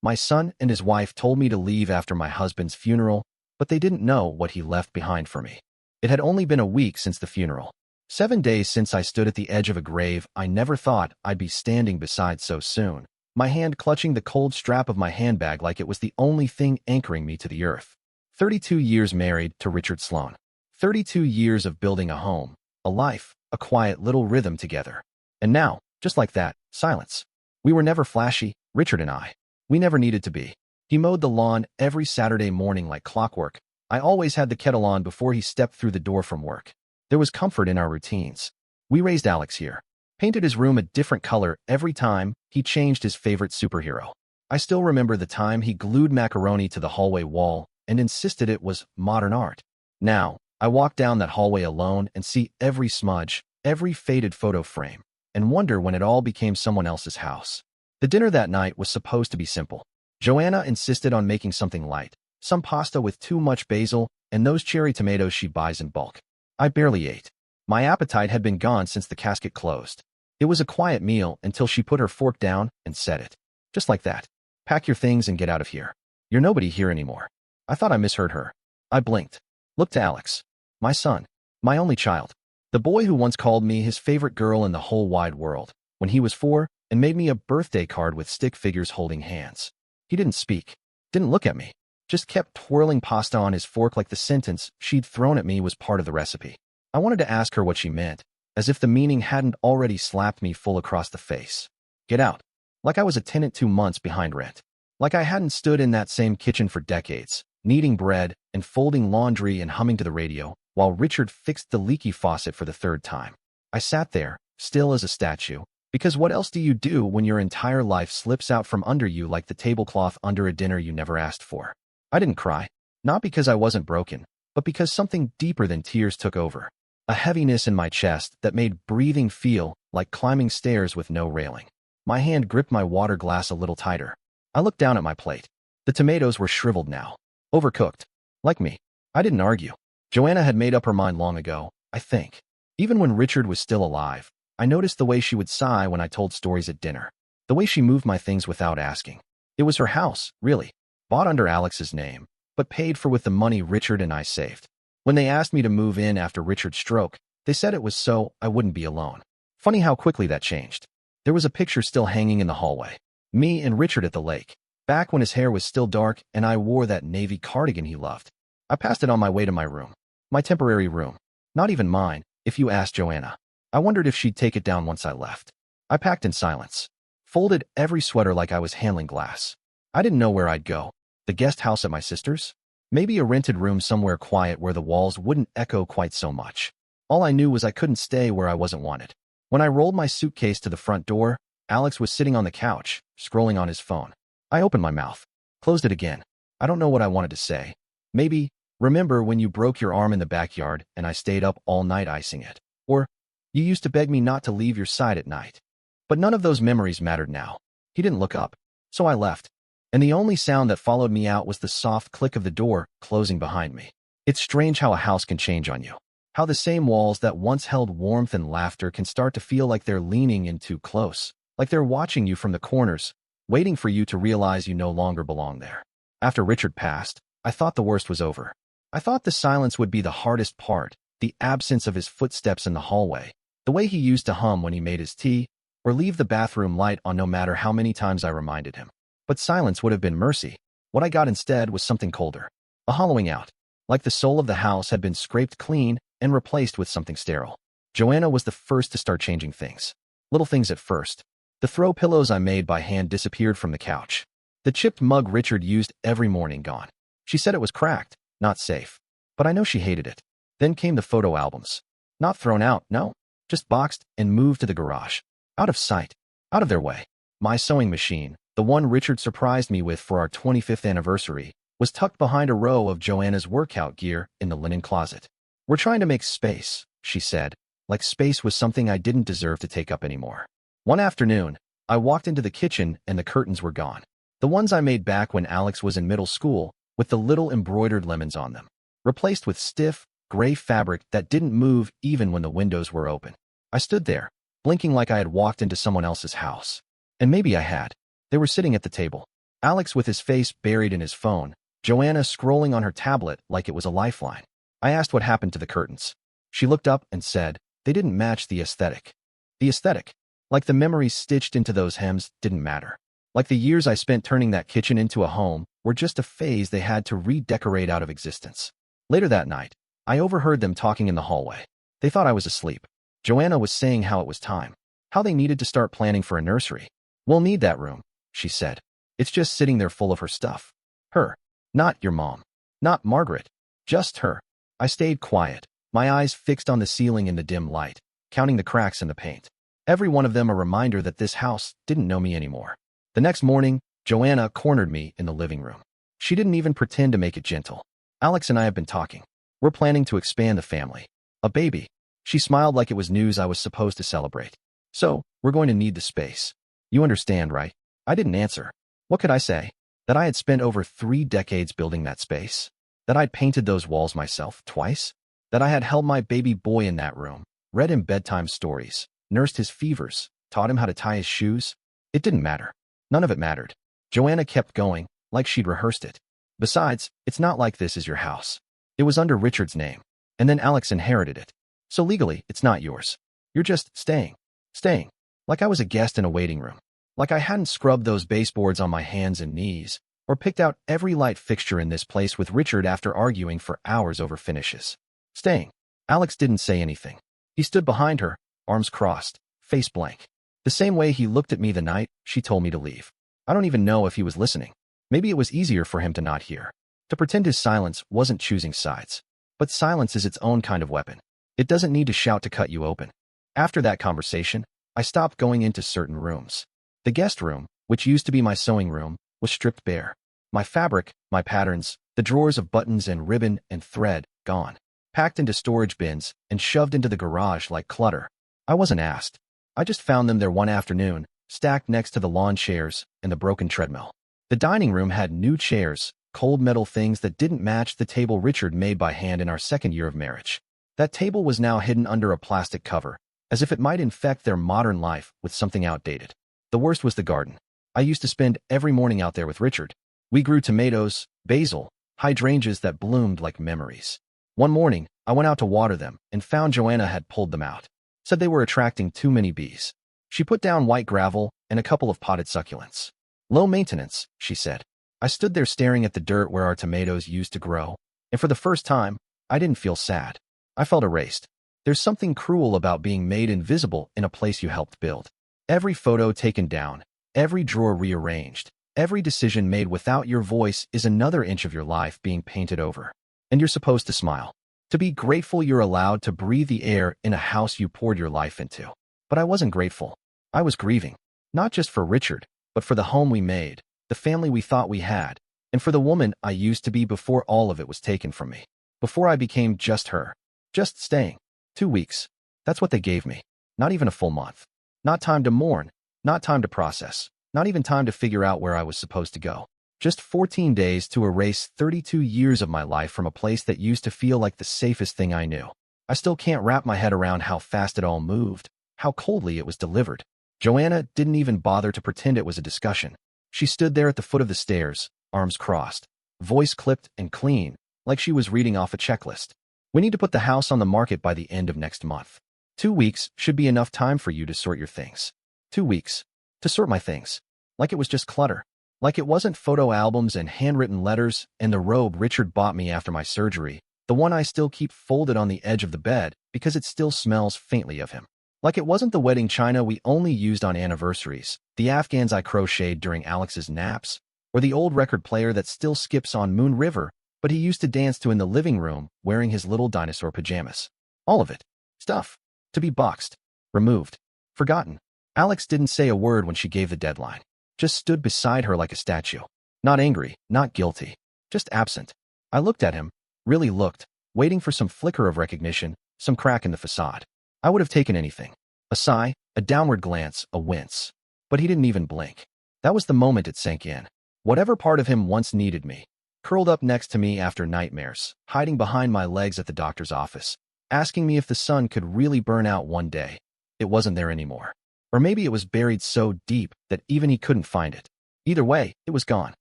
My son and his wife told me to leave after my husband's funeral, but they didn't know what he left behind for me. It had only been a week since the funeral. 7 days since I stood at the edge of a grave I never thought I'd be standing beside so soon, my hand clutching the cold strap of my handbag like it was the only thing anchoring me to the earth. 32 years married to Richard Sloan. 32 years of building a home, a life, a quiet little rhythm together. And now, just like that, silence. We were never flashy, Richard and I. We never needed to be. He mowed the lawn every Saturday morning like clockwork. I always had the kettle on before he stepped through the door from work. There was comfort in our routines. We raised Alex here. Painted his room a different color every time he changed his favorite superhero. I still remember the time he glued macaroni to the hallway wall and insisted it was modern art. Now, I walk down that hallway alone and see every smudge, every faded photo frame, and wonder when it all became someone else's house. The dinner that night was supposed to be simple. Joanna insisted on making something light, some pasta with too much basil and those cherry tomatoes she buys in bulk. I barely ate. My appetite had been gone since the casket closed. It was a quiet meal until she put her fork down and said it. Just like that. Pack your things and get out of here. You're nobody here anymore. I thought I misheard her. I blinked. Looked to Alex. My son. My only child. The boy who once called me his favorite girl in the whole wide world, when he was 4, and made me a birthday card with stick figures holding hands. He didn't speak. Didn't look at me. Just kept twirling pasta on his fork like the sentence she'd thrown at me was part of the recipe. I wanted to ask her what she meant, as if the meaning hadn't already slapped me full across the face. Get out. Like I was a tenant 2 months behind rent. Like I hadn't stood in that same kitchen for decades, kneading bread and folding laundry and humming to the radio, while Richard fixed the leaky faucet for the 3rd time. I sat there, still as a statue, because what else do you do when your entire life slips out from under you like the tablecloth under a dinner you never asked for? I didn't cry, not because I wasn't broken, but because something deeper than tears took over. A heaviness in my chest that made breathing feel like climbing stairs with no railing. My hand gripped my water glass a little tighter. I looked down at my plate. The tomatoes were shriveled now. Overcooked. Like me. I didn't argue. Joanna had made up her mind long ago, I think. Even when Richard was still alive, I noticed the way she would sigh when I told stories at dinner. The way she moved my things without asking. It was her house, really. Bought under Alex's name, but paid for with the money Richard and I saved. When they asked me to move in after Richard's stroke, they said it was so I wouldn't be alone. Funny how quickly that changed. There was a picture still hanging in the hallway. Me and Richard at the lake, back when his hair was still dark and I wore that navy cardigan he loved. I passed it on my way to my room. My temporary room. Not even mine, if you asked Joanna. I wondered if she'd take it down once I left. I packed in silence. Folded every sweater like I was handling glass. I didn't know where I'd go. The guest house at my sister's? Maybe a rented room somewhere quiet where the walls wouldn't echo quite so much. All I knew was I couldn't stay where I wasn't wanted. When I rolled my suitcase to the front door, Alex was sitting on the couch, scrolling on his phone. I opened my mouth. Closed it again. I don't know what I wanted to say. Maybe, remember when you broke your arm in the backyard and I stayed up all night icing it? Or, you used to beg me not to leave your side at night. But none of those memories mattered now. He didn't look up. So I left. And the only sound that followed me out was the soft click of the door closing behind me. It's strange how a house can change on you. How the same walls that once held warmth and laughter can start to feel like they're leaning in too close, like they're watching you from the corners, waiting for you to realize you no longer belong there. After Richard passed, I thought the worst was over. I thought the silence would be the hardest part, the absence of his footsteps in the hallway, the way he used to hum when he made his tea, or leave the bathroom light on no matter how many times I reminded him. But silence would have been mercy. What I got instead was something colder. A hollowing out. Like the soul of the house had been scraped clean and replaced with something sterile. Joanna was the first to start changing things. Little things at first. The throw pillows I made by hand disappeared from the couch. The chipped mug Richard used every morning gone. She said it was cracked, not safe. But I know she hated it. Then came the photo albums. Not thrown out, no. Just boxed and moved to the garage. Out of sight. Out of their way. My sewing machine, the one Richard surprised me with for our 25th anniversary, was tucked behind a row of Joanna's workout gear in the linen closet. We're trying to make space, she said, like space was something I didn't deserve to take up anymore. One afternoon, I walked into the kitchen and the curtains were gone. The ones I made back when Alex was in middle school, with the little embroidered lemons on them, replaced with stiff, gray fabric that didn't move even when the windows were open. I stood there, blinking like I had walked into someone else's house. And maybe I had. They were sitting at the table. Alex with his face buried in his phone, Joanna scrolling on her tablet like it was a lifeline. I asked what happened to the curtains. She looked up and said, they didn't match the aesthetic. The aesthetic? Like the memories stitched into those hems didn't matter. Like the years I spent turning that kitchen into a home were just a phase they had to redecorate out of existence. Later that night, I overheard them talking in the hallway. They thought I was asleep. Joanna was saying how it was time. How they needed to start planning for a nursery. We'll need that room, she said. It's just sitting there full of her stuff. Her. Not your mom. Not Margaret. Just her. I stayed quiet, my eyes fixed on the ceiling in the dim light, counting the cracks in the paint. Every one of them a reminder that this house didn't know me anymore. The next morning, Joanna cornered me in the living room. She didn't even pretend to make it gentle. Alex and I have been talking. We're planning to expand the family. A baby. She smiled like it was news I was supposed to celebrate. So, we're going to need the space. You understand, right? I didn't answer. What could I say? That I had spent over 3 decades building that space? That I'd painted those walls myself twice? That I had held my baby boy in that room, read him bedtime stories, nursed his fevers, taught him how to tie his shoes? It didn't matter. None of it mattered. Joanna kept going, like she'd rehearsed it. Besides, it's not like this is your house. It was under Richard's name, and then Alex inherited it. So legally, it's not yours. You're just staying. Staying. Like I was a guest in a waiting room. Like I hadn't scrubbed those baseboards on my hands and knees, or picked out every light fixture in this place with Richard after arguing for hours over finishes. Staying. Alex didn't say anything. He stood behind her, arms crossed, face blank. The same way he looked at me the night she told me to leave. I don't even know if he was listening. Maybe it was easier for him to not hear. To pretend his silence wasn't choosing sides. But silence is its own kind of weapon. It doesn't need to shout to cut you open. After that conversation, I stopped going into certain rooms. The guest room, which used to be my sewing room, was stripped bare. My fabric, my patterns, the drawers of buttons and ribbon and thread, gone. Packed into storage bins and shoved into the garage like clutter. I wasn't asked. I just found them there one afternoon, stacked next to the lawn chairs and the broken treadmill. The dining room had new chairs, cold metal things that didn't match the table Richard made by hand in our second year of marriage. That table was now hidden under a plastic cover, as if it might infect their modern life with something outdated. The worst was the garden. I used to spend every morning out there with Richard. We grew tomatoes, basil, hydrangeas that bloomed like memories. One morning, I went out to water them and found Joanna had pulled them out. Said they were attracting too many bees. She put down white gravel and a couple of potted succulents. Low maintenance, she said. I stood there staring at the dirt where our tomatoes used to grow, and for the first time, I didn't feel sad. I felt erased. There's something cruel about being made invisible in a place you helped build. Every photo taken down, every drawer rearranged, every decision made without your voice is another inch of your life being painted over. And you're supposed to smile. To be grateful you're allowed to breathe the air in a house you poured your life into. But I wasn't grateful. I was grieving. Not just for Richard, but for the home we made, the family we thought we had, and for the woman I used to be before all of it was taken from me. Before I became just her. Just staying. 2 weeks. That's what they gave me. Not even a full month. Not time to mourn. Not time to process. Not even time to figure out where I was supposed to go. Just 14 days to erase 32 years of my life from a place that used to feel like the safest thing I knew. I still can't wrap my head around how fast it all moved, how coldly it was delivered. Joanna didn't even bother to pretend it was a discussion. She stood there at the foot of the stairs, arms crossed, voice clipped and clean, like she was reading off a checklist. We need to put the house on the market by the end of next month. 2 weeks should be enough time for you to sort your things. 2 weeks. To sort my things. Like it was just clutter. Like it wasn't photo albums and handwritten letters and the robe Richard bought me after my surgery, the one I still keep folded on the edge of the bed because it still smells faintly of him. Like it wasn't the wedding china we only used on anniversaries, the Afghans I crocheted during Alex's naps, or the old record player that still skips on Moon River, but he used to dance to in the living room wearing his little dinosaur pajamas. All of it. Stuff. To be boxed. Removed. Forgotten. Alex didn't say a word when she gave the deadline. Just stood beside her like a statue. Not angry, not guilty. Just absent. I looked at him, really looked, waiting for some flicker of recognition, some crack in the facade. I would have taken anything. A sigh, a downward glance, a wince. But he didn't even blink. That was the moment it sank in. Whatever part of him once needed me, curled up next to me after nightmares, hiding behind my legs at the doctor's office, asking me if the sun could really burn out one day. It wasn't there anymore. Or maybe it was buried so deep that even he couldn't find it. Either way, it was gone.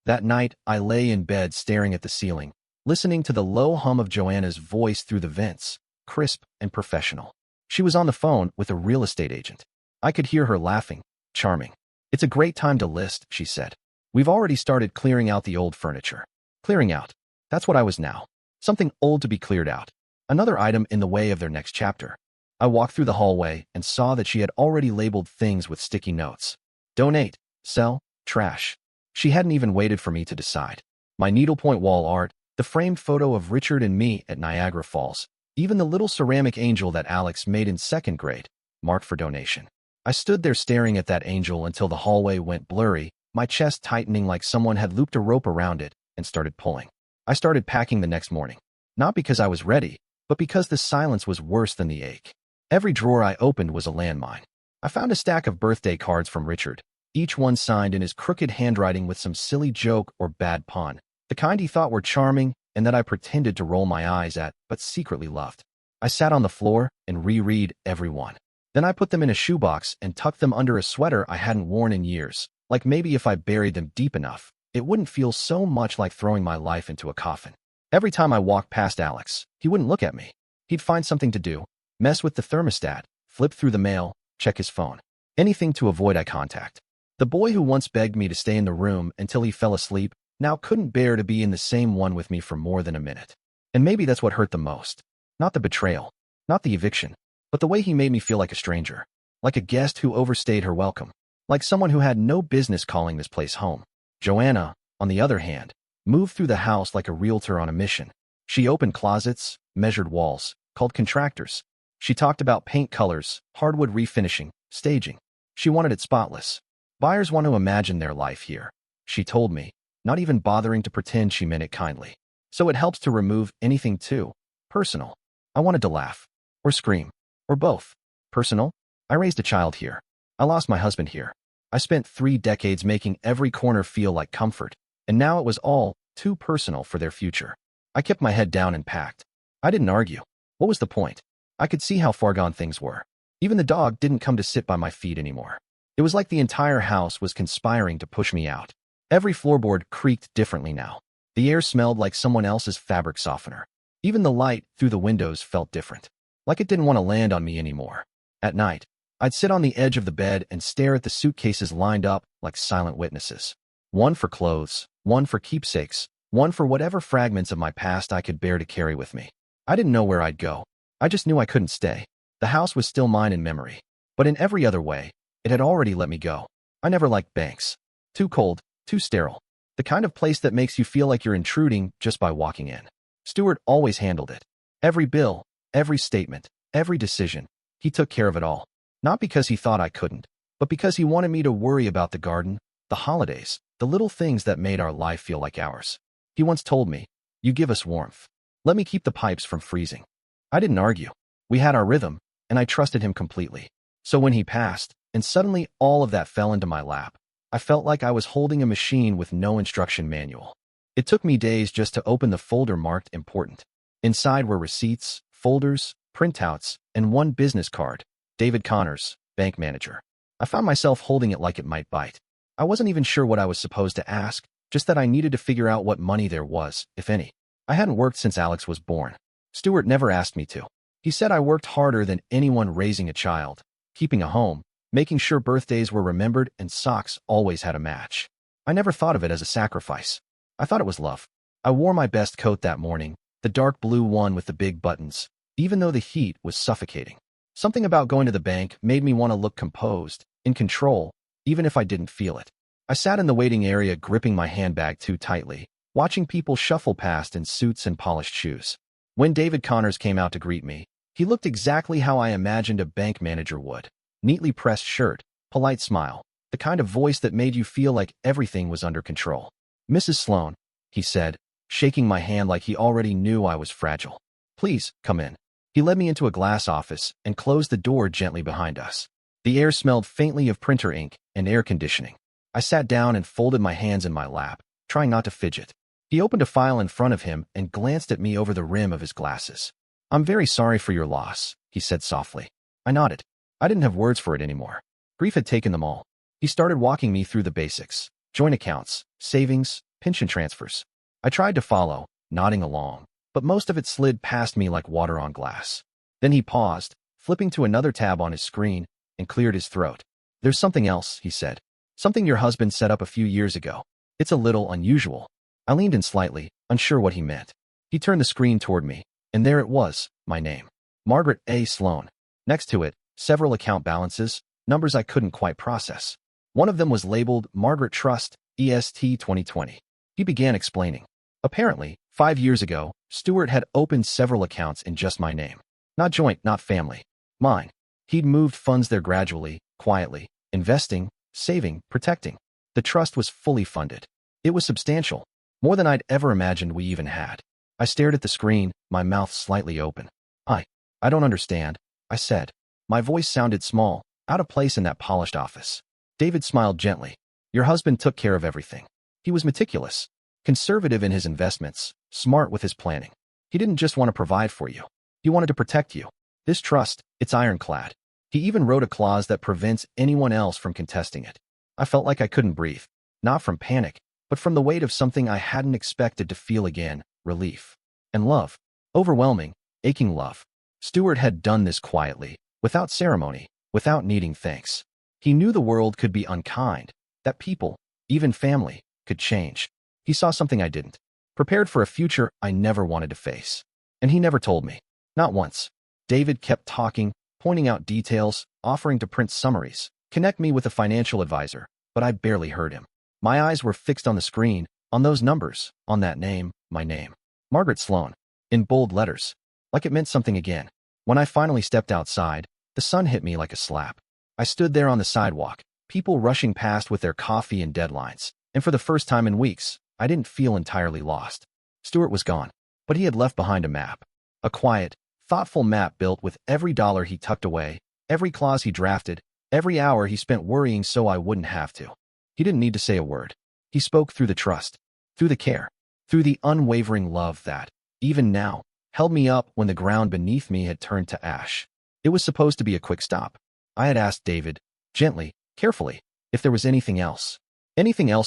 That night, I lay in bed staring at the ceiling, listening to the low hum of Joanna's voice through the vents, crisp and professional. She was on the phone with a real estate agent. I could hear her laughing. Charming. "It's a great time to list," she said. "We've already started clearing out the old furniture." Clearing out. That's what I was now. Something old to be cleared out. Another item in the way of their next chapter. I walked through the hallway and saw that she had already labeled things with sticky notes. Donate, sell, trash. She hadn't even waited for me to decide. My needlepoint wall art, the framed photo of Richard and me at Niagara Falls, even the little ceramic angel that Alex made in second grade, marked for donation. I stood there staring at that angel until the hallway went blurry, my chest tightening like someone had looped a rope around it and started pulling. I started packing the next morning. Not because I was ready, but because the silence was worse than the ache. Every drawer I opened was a landmine. I found a stack of birthday cards from Richard, each one signed in his crooked handwriting with some silly joke or bad pun, the kind he thought were charming and that I pretended to roll my eyes at but secretly loved. I sat on the floor and reread every one. Then I put them in a shoebox and tucked them under a sweater I hadn't worn in years, like maybe if I buried them deep enough, it wouldn't feel so much like throwing my life into a coffin. Every time I walked past Alex, he wouldn't look at me. He'd find something to do, mess with the thermostat, flip through the mail, check his phone. Anything to avoid eye contact. The boy who once begged me to stay in the room until he fell asleep now couldn't bear to be in the same one with me for more than a minute. And maybe that's what hurt the most. Not the betrayal, not the eviction, but the way he made me feel like a stranger, like a guest who overstayed her welcome, like someone who had no business calling this place home. Joanna, on the other hand, moved through the house like a realtor on a mission. She opened closets, measured walls, called contractors. She talked about paint colors, hardwood refinishing, staging. She wanted it spotless. Buyers want to imagine their life here, she told me, not even bothering to pretend she meant it kindly. So it helps to remove anything too personal. I wanted to laugh, or scream, or both. Personal? I raised a child here. I lost my husband here. I spent 3 decades making every corner feel like comfort, and now it was all too personal for their future. I kept my head down and packed. I didn't argue. What was the point? I could see how far gone things were. Even the dog didn't come to sit by my feet anymore. It was like the entire house was conspiring to push me out. Every floorboard creaked differently now. The air smelled like someone else's fabric softener. Even the light through the windows felt different, like it didn't want to land on me anymore. At night, I'd sit on the edge of the bed and stare at the suitcases lined up like silent witnesses. One for clothes, one for keepsakes, one for whatever fragments of my past I could bear to carry with me. I didn't know where I'd go. I just knew I couldn't stay. The house was still mine in memory, but in every other way, it had already let me go. I never liked banks. Too cold, too sterile. The kind of place that makes you feel like you're intruding just by walking in. Stuart always handled it. Every bill, every statement, every decision, he took care of it all. Not because he thought I couldn't, but because he wanted me to worry about the garden, the holidays, the little things that made our life feel like ours. He once told me, "You give us warmth. Let me keep the pipes from freezing." I didn't argue. We had our rhythm, and I trusted him completely. So when he passed, and suddenly all of that fell into my lap, I felt like I was holding a machine with no instruction manual. It took me days just to open the folder marked important. Inside were receipts, folders, printouts, and one business card, David Connors, bank manager. I found myself holding it like it might bite. I wasn't even sure what I was supposed to ask, just that I needed to figure out what money there was, if any. I hadn't worked since Alex was born. Stuart never asked me to. He said I worked harder than anyone raising a child, keeping a home, making sure birthdays were remembered and socks always had a match. I never thought of it as a sacrifice. I thought it was love. I wore my best coat that morning, the dark blue one with the big buttons, even though the heat was suffocating. Something about going to the bank made me want to look composed, in control, even if I didn't feel it. I sat in the waiting area gripping my handbag too tightly, watching people shuffle past in suits and polished shoes. When David Connors came out to greet me, he looked exactly how I imagined a bank manager would. Neatly pressed shirt, polite smile, the kind of voice that made you feel like everything was under control. "Mrs. Sloan," he said, shaking my hand like he already knew I was fragile. "Please, come in." He led me into a glass office and closed the door gently behind us. The air smelled faintly of printer ink and air conditioning. I sat down and folded my hands in my lap, trying not to fidget. He opened a file in front of him and glanced at me over the rim of his glasses. "I'm very sorry for your loss," he said softly. I nodded. I didn't have words for it anymore. Grief had taken them all. He started walking me through the basics. joint accounts, savings, pension transfers. I tried to follow, nodding along, but most of it slid past me like water on glass. Then he paused, flipping to another tab on his screen, and cleared his throat. There's something else, he said. Something your husband set up a few years ago. It's a little unusual. I leaned in slightly, unsure what he meant. He turned the screen toward me, and there it was, my name. Margaret A. Sloan. Next to it, several account balances, numbers I couldn't quite process. One of them was labeled Margaret Trust, EST 2020. He began explaining. Apparently, 5 years ago, Stuart had opened several accounts in just my name. Not joint, not family. Mine. He'd moved funds there gradually, quietly, investing, saving, protecting. The trust was fully funded. It was substantial, more than I'd ever imagined we even had. I stared at the screen, my mouth slightly open. I don't understand, I said. My voice sounded small, out of place in that polished office. David smiled gently. Your husband took care of everything. He was meticulous, conservative in his investments, smart with his planning. He didn't just want to provide for you. He wanted to protect you. This trust, it's ironclad. He even wrote a clause that prevents anyone else from contesting it. I felt like I couldn't breathe, not from panic, but from the weight of something I hadn't expected to feel again, relief. And love. Overwhelming, aching love. Stuart had done this quietly, without ceremony, without needing thanks. He knew the world could be unkind, that people, even family, could change. He saw something I didn't. Prepared for a future I never wanted to face. And he never told me. Not once. David kept talking, pointing out details, offering to print summaries, connect me with a financial advisor, but I barely heard him. My eyes were fixed on the screen, on those numbers, on that name, my name. Margaret Sloan. In bold letters. Like it meant something again. When I finally stepped outside, the sun hit me like a slap. I stood there on the sidewalk, people rushing past with their coffee and deadlines, and for the first time in weeks, I didn't feel entirely lost. Stuart was gone, but he had left behind a map. A quiet, thoughtful map built with every dollar he tucked away, every clause he drafted, every hour he spent worrying so I wouldn't have to. He didn't need to say a word. He spoke through the trust, through the care, through the unwavering love that, even now, held me up when the ground beneath me had turned to ash. It was supposed to be a quick stop. I had asked David, gently, carefully, if there was anything else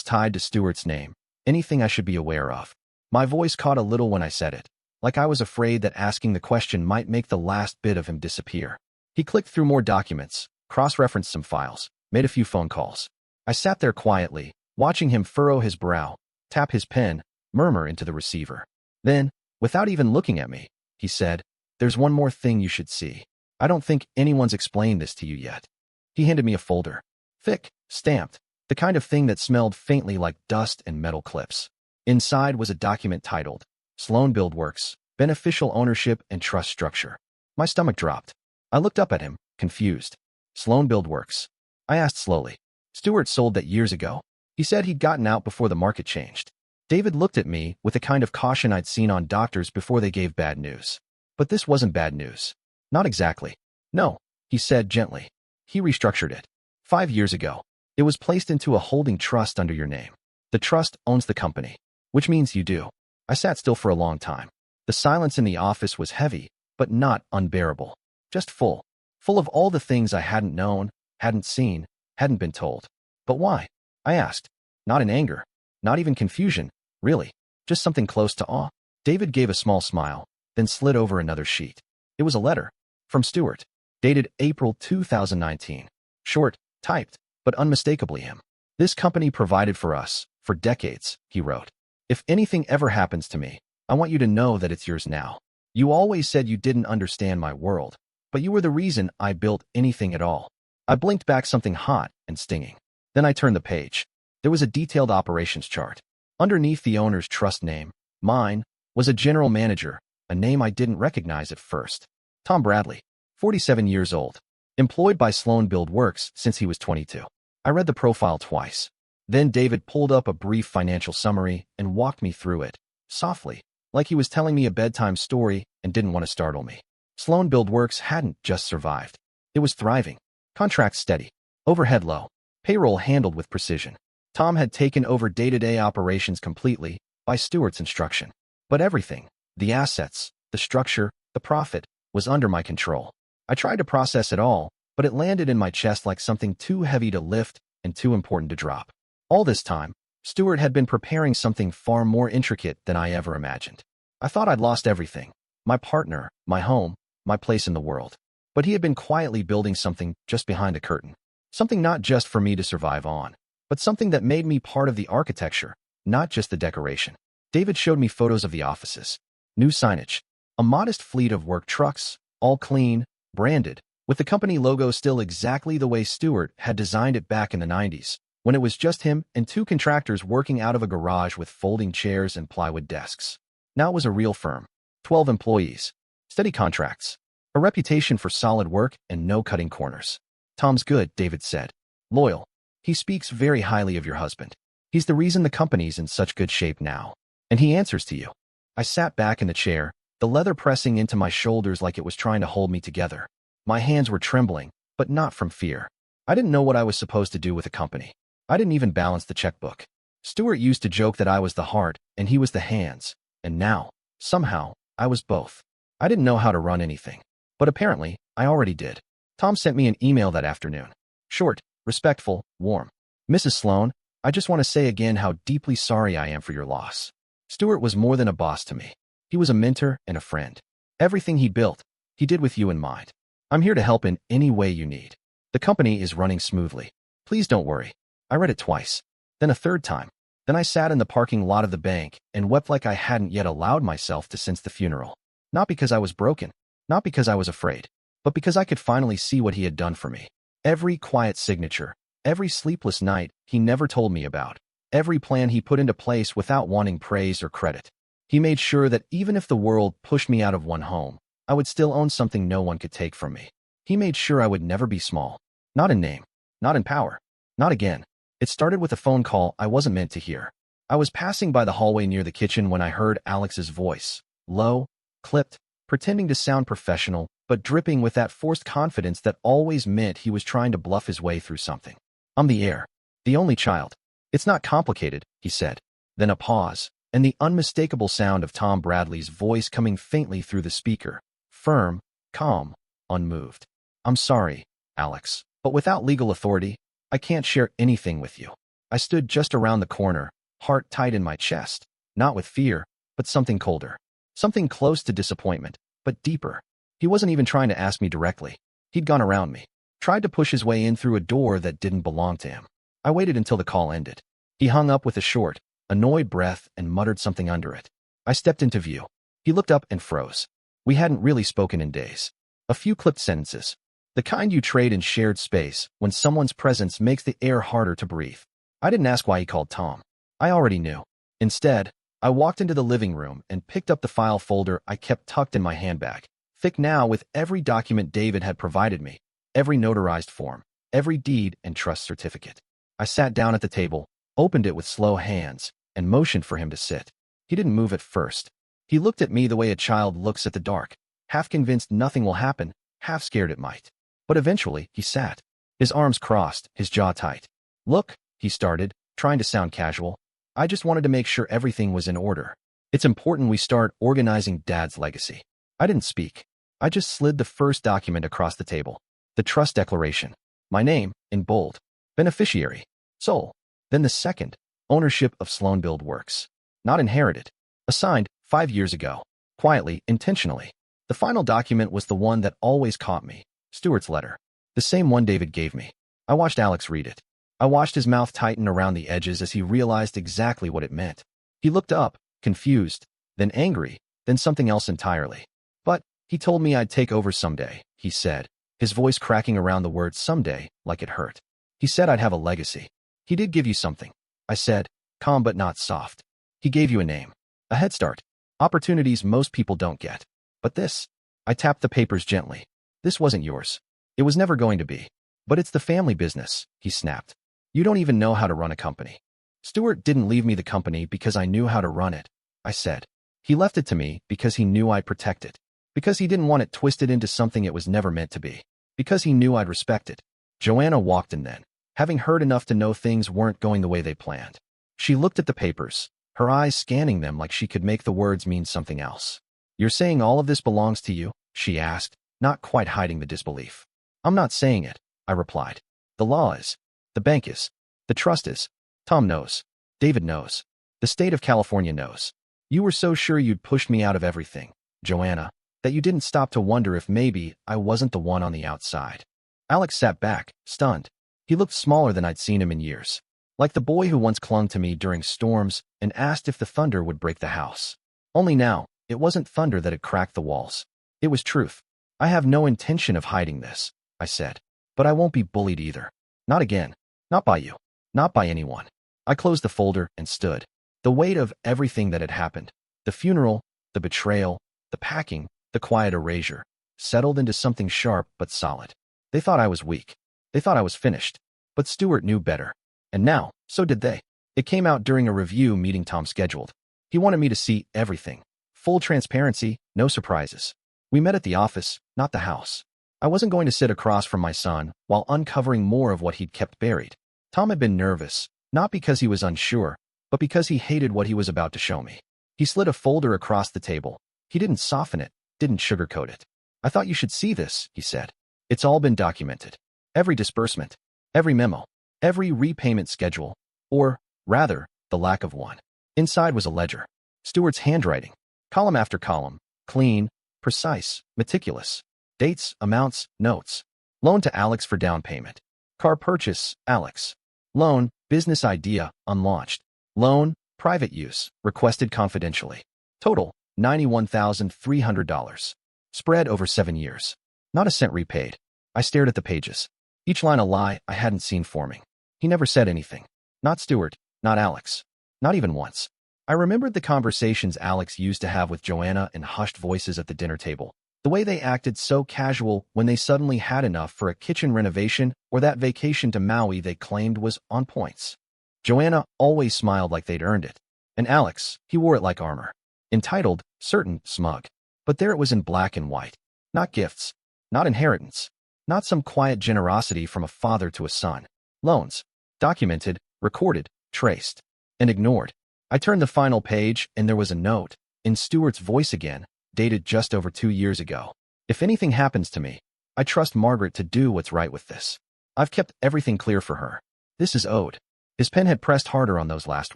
tied to Stuart's name, anything I should be aware of. My voice caught a little when I said it, like I was afraid that asking the question might make the last bit of him disappear. He clicked through more documents, cross-referenced some files, made a few phone calls. I sat there quietly, watching him furrow his brow, tap his pen, murmur into the receiver. Then, without even looking at me, he said, "There's one more thing you should see. I don't think anyone's explained this to you yet." He handed me a folder. Thick, stamped, the kind of thing that smelled faintly like dust and metal clips. Inside was a document titled, Sloan Buildworks, Beneficial Ownership and Trust Structure. My stomach dropped. I looked up at him, confused. Sloan Buildworks. I asked slowly. Stuart sold that years ago. He said he'd gotten out before the market changed. David looked at me with the kind of caution I'd seen on doctors before they gave bad news. But this wasn't bad news. Not exactly. No, he said gently. He restructured it. 5 years ago. It was placed into a holding trust under your name. The trust owns the company, which means you do. I sat still for a long time. The silence in the office was heavy, but not unbearable. Just full. Full of all the things I hadn't known, hadn't seen, hadn't been told. But why? I asked. Not in anger. Not even confusion. Really. Just something close to awe. David gave a small smile, then slid over another sheet. It was a letter. From Stuart. Dated April 2019. Short, typed, but unmistakably him. This company provided for us, for decades, he wrote. If anything ever happens to me, I want you to know that it's yours now. You always said you didn't understand my world, but you were the reason I built anything at all. I blinked back something hot and stinging. Then I turned the page. There was a detailed operations chart. Underneath the owner's trust name, mine, was a general manager, a name I didn't recognize at first. Tom Bradley, 47 years old, employed by Sloan Buildworks since he was 22. I read the profile twice. Then David pulled up a brief financial summary and walked me through it, softly, like he was telling me a bedtime story and didn't want to startle me. Sloan Buildworks hadn't just survived. It was thriving. Contracts steady. Overhead low. Payroll handled with precision. Tom had taken over day-to-day operations completely, by Stuart's instruction. But everything, the assets, the structure, the profit, was under my control. I tried to process it all, but it landed in my chest like something too heavy to lift and too important to drop. All this time, Stuart had been preparing something far more intricate than I ever imagined. I thought I'd lost everything. My partner, my home, my place in the world. But he had been quietly building something just behind a curtain. Something not just for me to survive on, but something that made me part of the architecture, not just the decoration. David showed me photos of the offices. New signage. A modest fleet of work trucks, all clean, branded, with the company logo still exactly the way Stuart had designed it back in the 90s, when it was just him and two contractors working out of a garage with folding chairs and plywood desks. Now it was a real firm. 12 employees. Steady contracts. A reputation for solid work and no cutting corners. Tom's good, David said. Loyal. He speaks very highly of your husband. He's the reason the company's in such good shape now. And he answers to you. I sat back in the chair, the leather pressing into my shoulders like it was trying to hold me together. My hands were trembling, but not from fear. I didn't know what I was supposed to do with the company. I didn't even balance the checkbook. Stuart used to joke that I was the heart and he was the hands, and now, somehow, I was both. I didn't know how to run anything. But apparently, I already did. Tom sent me an email that afternoon. Short, respectful, warm. Mrs. Sloan, I just want to say again how deeply sorry I am for your loss. Stuart was more than a boss to me. He was a mentor and a friend. Everything he built, he did with you in mind. I'm here to help in any way you need. The company is running smoothly. Please don't worry. I read it twice. Then a third time. Then I sat in the parking lot of the bank and wept like I hadn't yet allowed myself to since the funeral. Not because I was broken. Not because I was afraid. But because I could finally see what he had done for me. Every quiet signature. Every sleepless night he never told me about. Every plan he put into place without wanting praise or credit. He made sure that even if the world pushed me out of one home, I would still own something no one could take from me. He made sure I would never be small. Not in name. Not in power. Not again. It started with a phone call I wasn't meant to hear. I was passing by the hallway near the kitchen when I heard Alex's voice. Low, clipped, pretending to sound professional, but dripping with that forced confidence that always meant he was trying to bluff his way through something. I'm the heir. The only child. It's not complicated, he said. Then a pause, and the unmistakable sound of Tom Bradley's voice coming faintly through the speaker. Firm, calm, unmoved. I'm sorry, Alex, but without legal authority, I can't share anything with you. I stood just around the corner, heart tight in my chest, not with fear, but something colder. Something close to disappointment, but deeper. He wasn't even trying to ask me directly. He'd gone around me, tried to push his way in through a door that didn't belong to him. I waited until the call ended. He hung up with a short, annoyed breath and muttered something under it. I stepped into view. He looked up and froze. We hadn't really spoken in days. A few clipped sentences. The kind you trade in shared space when someone's presence makes the air harder to breathe. I didn't ask why he called Tom. I already knew. Instead, I walked into the living room and picked up the file folder I kept tucked in my handbag, thick now with every document David had provided me, every notarized form, every deed and trust certificate. I sat down at the table, opened it with slow hands, and motioned for him to sit. He didn't move at first. He looked at me the way a child looks at the dark, half convinced nothing will happen, half scared it might. But eventually, he sat. His arms crossed, his jaw tight. Look, he started, trying to sound casual. I just wanted to make sure everything was in order. It's important we start organizing Dad's legacy. I didn't speak. I just slid the first document across the table. The trust declaration. My name, in bold. Beneficiary. Sole. Then the second. Ownership of Sloan Build Works. Not inherited. Assigned 5 years ago. Quietly, intentionally. The final document was the one that always caught me. Stuart's letter. The same one David gave me. I watched Alex read it. I watched his mouth tighten around the edges as he realized exactly what it meant. He looked up, confused, then angry, then something else entirely. But, he told me I'd take over someday, he said, his voice cracking around the word someday like it hurt. He said I'd have a legacy. He did give you something. I said, calm but not soft. He gave you a name. A head start. Opportunities most people don't get. But this. I tapped the papers gently. This wasn't yours. It was never going to be. But it's the family business, he snapped. You don't even know how to run a company. Stuart didn't leave me the company because I knew how to run it, I said. He left it to me because he knew I'd protect it. Because he didn't want it twisted into something it was never meant to be. Because he knew I'd respect it. Joanna walked in then, having heard enough to know things weren't going the way they planned. She looked at the papers, her eyes scanning them like she could make the words mean something else. You're saying all of this belongs to you? She asked, not quite hiding the disbelief. I'm not saying it, I replied. The law is. The bank is. The trust is. Tom knows. David knows. The state of California knows. You were so sure you'd pushed me out of everything, Joanna, that you didn't stop to wonder if maybe I wasn't the one on the outside. Alex sat back, stunned. He looked smaller than I'd seen him in years. Like the boy who once clung to me during storms and asked if the thunder would break the house. Only now, it wasn't thunder that had cracked the walls. It was truth. I have no intention of hiding this, I said. But I won't be bullied either. Not again. Not by you. Not by anyone. I closed the folder and stood. The weight of everything that had happened, the funeral, the betrayal, the packing, the quiet erasure, settled into something sharp but solid. They thought I was weak. They thought I was finished. But Stuart knew better. And now, so did they. It came out during a review meeting Tom scheduled. He wanted me to see everything. Full transparency, no surprises. We met at the office, not the house. I wasn't going to sit across from my son while uncovering more of what he'd kept buried. Tom had been nervous, not because he was unsure, but because he hated what he was about to show me. He slid a folder across the table. He didn't soften it, didn't sugarcoat it. I thought you should see this, he said. It's all been documented. Every disbursement, every memo, every repayment schedule, or, rather, the lack of one. Inside was a ledger. Stuart's handwriting. Column after column. Clean, precise, meticulous. Dates, amounts, notes. Loan to Alex for down payment. Car purchase, Alex. Loan, business idea, unlaunched. Loan, private use, requested confidentially. Total, $91,300. Spread over 7 years. Not a cent repaid. I stared at the pages. Each line a lie I hadn't seen forming. He never said anything. Not Stuart, not Alex. Not even once. I remembered the conversations Alex used to have with Joanna in hushed voices at the dinner table. The way they acted so casual when they suddenly had enough for a kitchen renovation or that vacation to Maui they claimed was on points. Joanna always smiled like they'd earned it. And Alex, he wore it like armor. Entitled, certain, smug. But there it was in black and white. Not gifts. Not inheritance. Not some quiet generosity from a father to a son. Loans. Documented, recorded, traced, and ignored. I turned the final page and there was a note, in Stuart's voice again, dated just over 2 years ago. If anything happens to me, I trust Margaret to do what's right with this. I've kept everything clear for her. This is owed. His pen had pressed harder on those last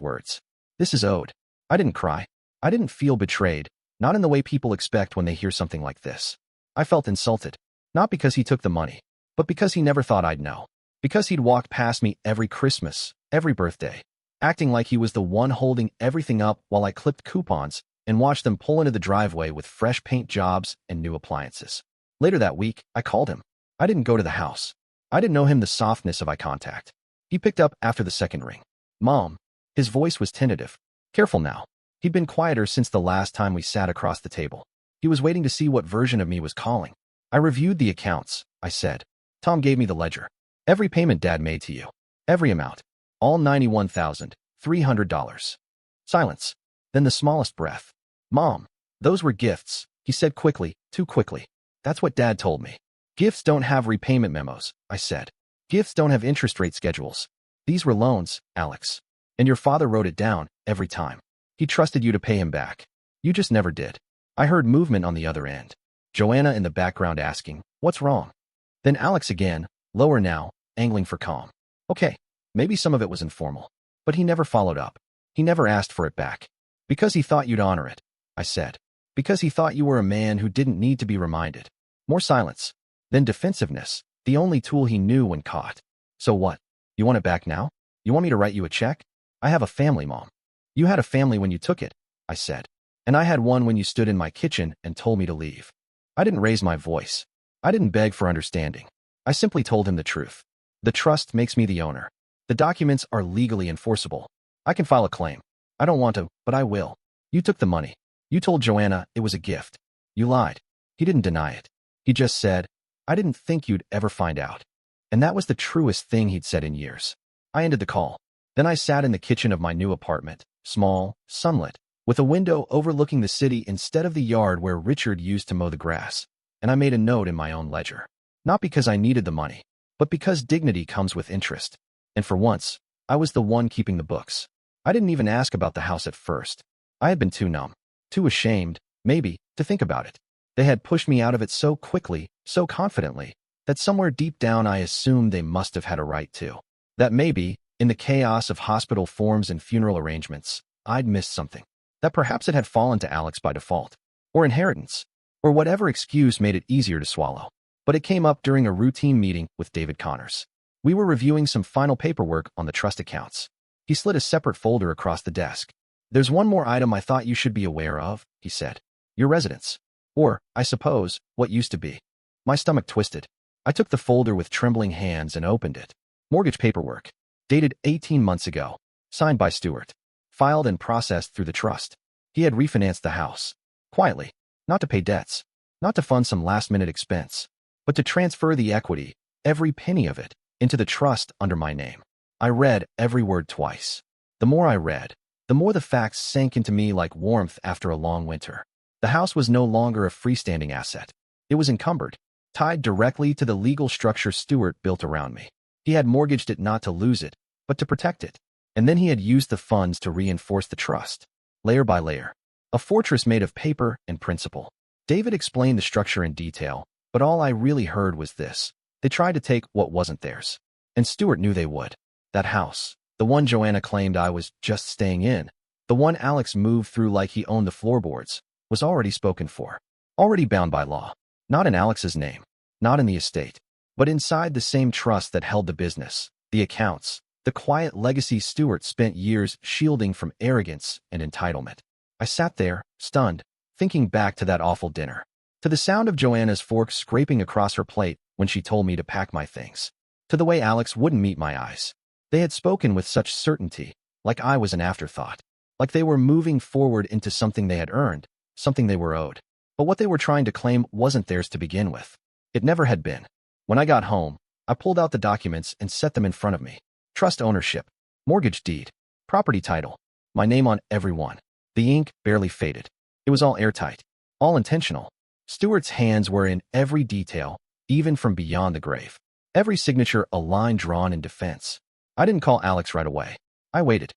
words. This is owed. I didn't cry. I didn't feel betrayed, not in the way people expect when they hear something like this. I felt insulted. Not because he took the money, but because he never thought I'd know. Because he'd walked past me every Christmas, every birthday, acting like he was the one holding everything up while I clipped coupons and watched them pull into the driveway with fresh paint jobs and new appliances. Later that week, I called him. I didn't go to the house. I didn't know him the softness of eye contact. He picked up after the second ring. Mom. His voice was tentative. Careful now. He'd been quieter since the last time we sat across the table. He was waiting to see what version of me was calling. I reviewed the accounts, I said. Tom gave me the ledger. Every payment Dad made to you. Every amount. All $91,300. Silence. Then the smallest breath. Mom. Those were gifts, he said quickly, too quickly. That's what Dad told me. Gifts don't have repayment memos, I said. Gifts don't have interest rate schedules. These were loans, Alex. And your father wrote it down, every time. He trusted you to pay him back. You just never did. I heard movement on the other end. Joanna in the background asking, what's wrong? Then Alex again, lower now, angling for calm. Okay, maybe some of it was informal. But he never followed up. He never asked for it back. Because he thought you'd honor it, I said. Because he thought you were a man who didn't need to be reminded. More silence. Then defensiveness, the only tool he knew when caught. So what? You want it back now? You want me to write you a check? I have a family, Mom. You had a family when you took it, I said. And I had one when you stood in my kitchen and told me to leave. I didn't raise my voice. I didn't beg for understanding. I simply told him the truth. The trust makes me the owner. The documents are legally enforceable. I can file a claim. I don't want to, but I will. You took the money. You told Joanna it was a gift. You lied. He didn't deny it. He just said, I didn't think you'd ever find out. And that was the truest thing he'd said in years. I ended the call. Then I sat in the kitchen of my new apartment, small, sunlit, with a window overlooking the city instead of the yard where Richard used to mow the grass. And I made a note in my own ledger. Not because I needed the money, but because dignity comes with interest. And for once, I was the one keeping the books. I didn't even ask about the house at first. I had been too numb, too ashamed, maybe, to think about it. They had pushed me out of it so quickly, so confidently, that somewhere deep down I assumed they must have had a right to. That maybe, In the chaos of hospital forms and funeral arrangements, I'd missed something. That perhaps it had fallen to Alex by default, or inheritance, or whatever excuse made it easier to swallow. But it came up during a routine meeting with David Connors. We were reviewing some final paperwork on the trust accounts. He slid a separate folder across the desk. "There's one more item I thought you should be aware of," he said. "Your residence. Or, I suppose, what used to be." My stomach twisted. I took the folder with trembling hands and opened it. Mortgage paperwork. Dated 18 months ago. Signed by Stewart. Filed and processed through the trust. He had refinanced the house. Quietly. Not to pay debts. Not to fund some last-minute expense. But to transfer the equity, every penny of it, into the trust under my name. I read every word twice. The more I read, the more the facts sank into me like warmth after a long winter. The house was no longer a freestanding asset. It was encumbered, tied directly to the legal structure Stewart built around me. He had mortgaged it not to lose it, but to protect it. And then he had used the funds to reinforce the trust, layer by layer. A fortress made of paper and principle. David explained the structure in detail, but all I really heard was this. They tried to take what wasn't theirs. And Stewart knew they would. That house, the one Joanna claimed I was just staying in, the one Alex moved through like he owned the floorboards, was already spoken for. Already bound by law. Not in Alex's name. Not in the estate. But inside the same trust that held the business, the accounts, the quiet legacy Stewart spent years shielding from arrogance and entitlement. I sat there, stunned, thinking back to that awful dinner. To the sound of Joanna's fork scraping across her plate when she told me to pack my things. To the way Alex wouldn't meet my eyes. They had spoken with such certainty, like I was an afterthought. Like they were moving forward into something they had earned, something they were owed. But what they were trying to claim wasn't theirs to begin with. It never had been. When I got home, I pulled out the documents and set them in front of me. Trust ownership, mortgage deed, property title, my name on every one. The ink barely faded. It was all airtight, all intentional. Stewart's hands were in every detail, even from beyond the grave. Every signature a line drawn in defense. I didn't call Alex right away. I waited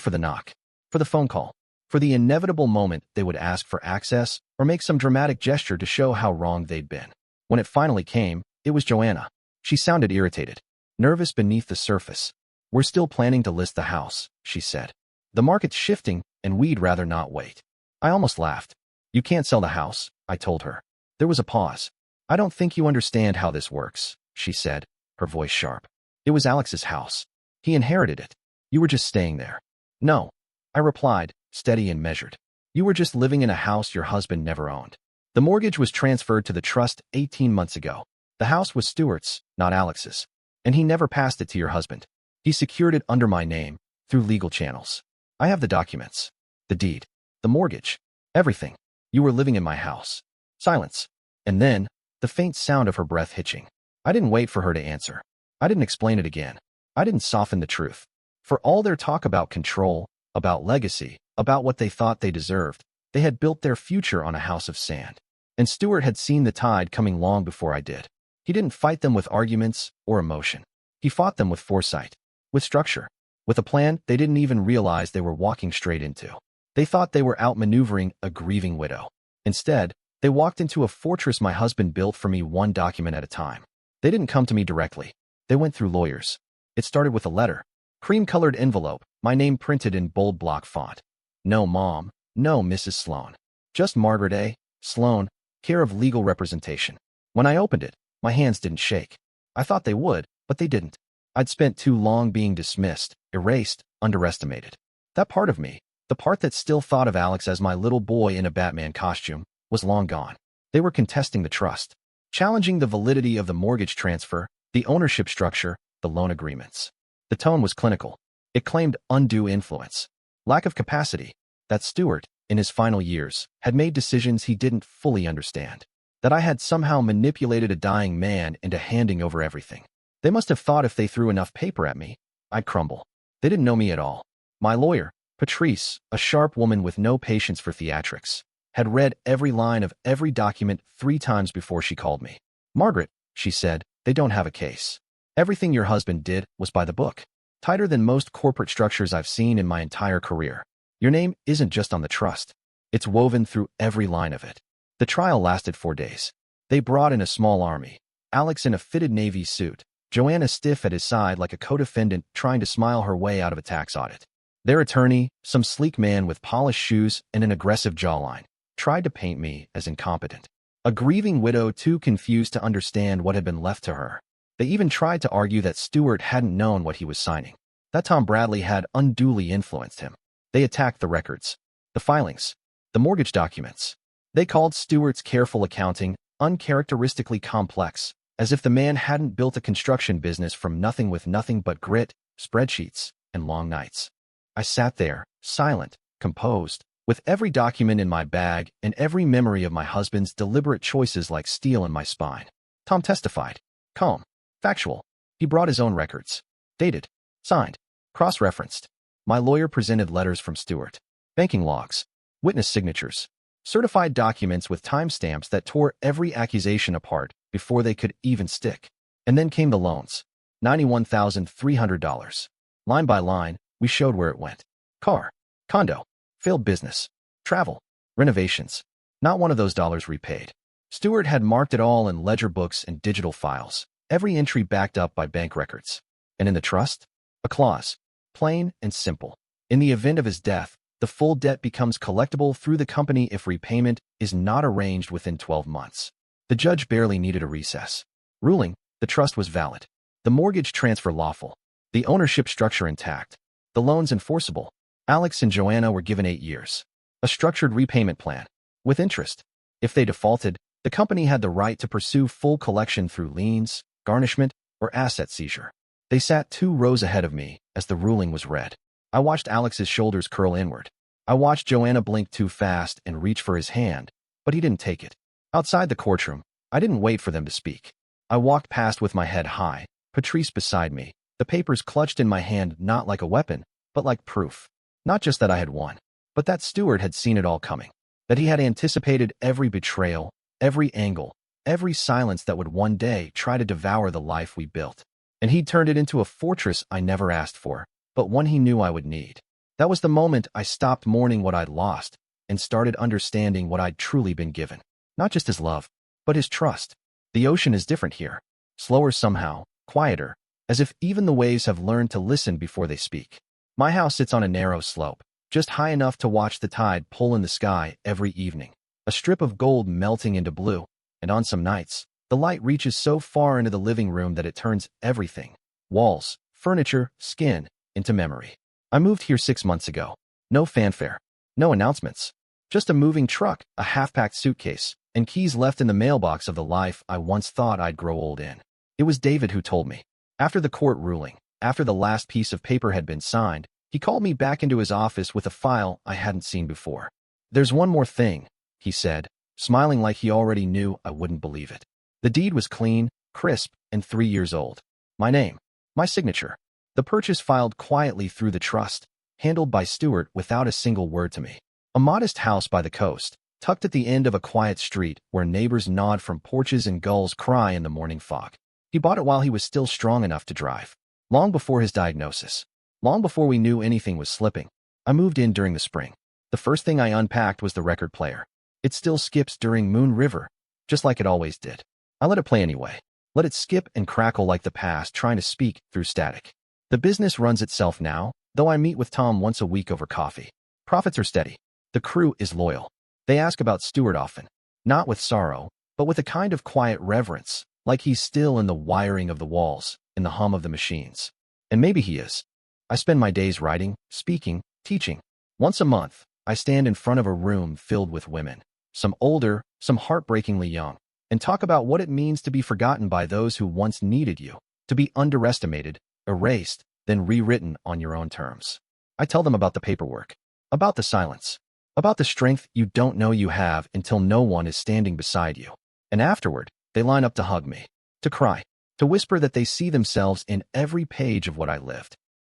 for the knock, for the phone call, for the inevitable moment they would ask for access or make some dramatic gesture to show how wrong they'd been. When it finally came, it was Joanna. She sounded irritated, nervous beneath the surface. "We're still planning to list the house," she said. "The market's shifting, and we'd rather not wait." I almost laughed. "You can't sell the house," I told her. There was a pause. "I don't think you understand how this works," she said, her voice sharp. "It was Alex's house. He inherited it. You were just staying there." "No," I replied, steady and measured. "You were just living in a house your husband never owned. The mortgage was transferred to the trust 18 months ago. The house was Stewart's, not Alex's. And he never passed it to your husband. He secured it under my name, through legal channels. I have the documents. The deed. The mortgage. Everything. You were living in my house." Silence. And then, the faint sound of her breath hitching. I didn't wait for her to answer. I didn't explain it again. I didn't soften the truth. For all their talk about control, about legacy, about what they thought they deserved, they had built their future on a house of sand. And Stewart had seen the tide coming long before I did. He didn't fight them with arguments or emotion. He fought them with foresight, with structure, with a plan they didn't even realize they were walking straight into. They thought they were outmaneuvering a grieving widow. Instead, they walked into a fortress my husband built for me one document at a time. They didn't come to me directly. They went through lawyers. It started with a letter. Cream-colored envelope, my name printed in bold block font. No Mom, no Mrs. Sloan. Just Margaret A. Sloan, care of legal representation. When I opened it, my hands didn't shake. I thought they would, but they didn't. I'd spent too long being dismissed, erased, underestimated. That part of me, the part that still thought of Alex as my little boy in a Batman costume, was long gone. They were contesting the trust, challenging the validity of the mortgage transfer, the ownership structure, the loan agreements. The tone was clinical. It claimed undue influence, lack of capacity, that Stewart, in his final years, had made decisions he didn't fully understand, that I had somehow manipulated a dying man into handing over everything. They must have thought if they threw enough paper at me, I'd crumble. They didn't know me at all. My lawyer, Patrice, a sharp woman with no patience for theatrics, had read every line of every document 3 times before she called me. "Margaret," she said, "they don't have a case. Everything your husband did was by the book. Tighter than most corporate structures I've seen in my entire career. Your name isn't just on the trust. It's woven through every line of it." The trial lasted 4 days. They brought in a small army. Alex in a fitted Navy suit, Joanna stiff at his side like a co-defendant trying to smile her way out of a tax audit. Their attorney, some sleek man with polished shoes and an aggressive jawline, tried to paint me as incompetent. A grieving widow too confused to understand what had been left to her. They even tried to argue that Stewart hadn't known what he was signing, that Tom Bradley had unduly influenced him. They attacked the records, the filings, the mortgage documents. They called Stewart's careful accounting uncharacteristically complex, as if the man hadn't built a construction business from nothing with nothing but grit, spreadsheets, and long nights. I sat there, silent, composed, with every document in my bag and every memory of my husband's deliberate choices like steel in my spine. Tom testified. Calm. Factual. He brought his own records. Dated. Signed. Cross-referenced. My lawyer presented letters from Stewart. Banking logs. Witness signatures. Certified documents with timestamps that tore every accusation apart before they could even stick. And then came the loans. $91,300. Line by line, we showed where it went. Car. Condo. Failed business. Travel. Renovations. Not one of those dollars repaid. Stewart had marked it all in ledger books and digital files, every entry backed up by bank records. And in the trust? A clause. Plain and simple. In the event of his death, the full debt becomes collectible through the company if repayment is not arranged within 12 months. The judge barely needed a recess. Ruling, the trust was valid. The mortgage transfer lawful. The ownership structure intact. The loans enforceable. Alex and Joanna were given 8 years. A structured repayment plan. With interest. If they defaulted, the company had the right to pursue full collection through liens, garnishment, or asset seizure. They sat 2 rows ahead of me as the ruling was read. I watched Alex's shoulders curl inward. I watched Joanna blink too fast and reach for his hand, but he didn't take it. Outside the courtroom, I didn't wait for them to speak. I walked past with my head high, Patrice beside me, the papers clutched in my hand not like a weapon, but like proof. Not just that I had won, but that Stewart had seen it all coming. That he had anticipated every betrayal, every angle, every silence that would one day try to devour the life we built. And he'd turned it into a fortress I never asked for, but one he knew I would need. That was the moment I stopped mourning what I'd lost and started understanding what I'd truly been given. Not just his love, but his trust. The ocean is different here. Slower somehow, quieter, as if even the waves have learned to listen before they speak. My house sits on a narrow slope, just high enough to watch the tide pull in the sky every evening. A strip of gold melting into blue, and on some nights, the light reaches so far into the living room that it turns everything, walls, furniture, skin, into memory. I moved here 6 months ago. No fanfare, no announcements. Just a moving truck, a half-packed suitcase, and keys left in the mailbox of the life I once thought I'd grow old in. It was David who told me. After the court ruling, after the last piece of paper had been signed, he called me back into his office with a file I hadn't seen before. There's one more thing, he said, smiling like he already knew I wouldn't believe it. The deed was clean, crisp, and 3 years old. My name, my signature. The purchase filed quietly through the trust, handled by Stewart without a single word to me. A modest house by the coast, tucked at the end of a quiet street where neighbors nod from porches and gulls cry in the morning fog. He bought it while he was still strong enough to drive. Long before his diagnosis. Long before we knew anything was slipping. I moved in during the spring. The first thing I unpacked was the record player. It still skips during Moon River, just like it always did. I let it play anyway. Let it skip and crackle like the past trying to speak through static. The business runs itself now, though I meet with Tom once a week over coffee. Profits are steady. The crew is loyal. They ask about Stewart often, not with sorrow, but with a kind of quiet reverence, like he's still in the wiring of the walls, in the hum of the machines. And maybe he is. I spend my days writing, speaking, teaching. Once a month, I stand in front of a room filled with women, some older, some heartbreakingly young, and talk about what it means to be forgotten by those who once needed you, to be underestimated, erased, then rewritten on your own terms. I tell them about the paperwork, about the silence, about the strength you don't know you have until no one is standing beside you. And afterward, they line up to hug me, to cry, to whisper that they see themselves in every page of what I lived.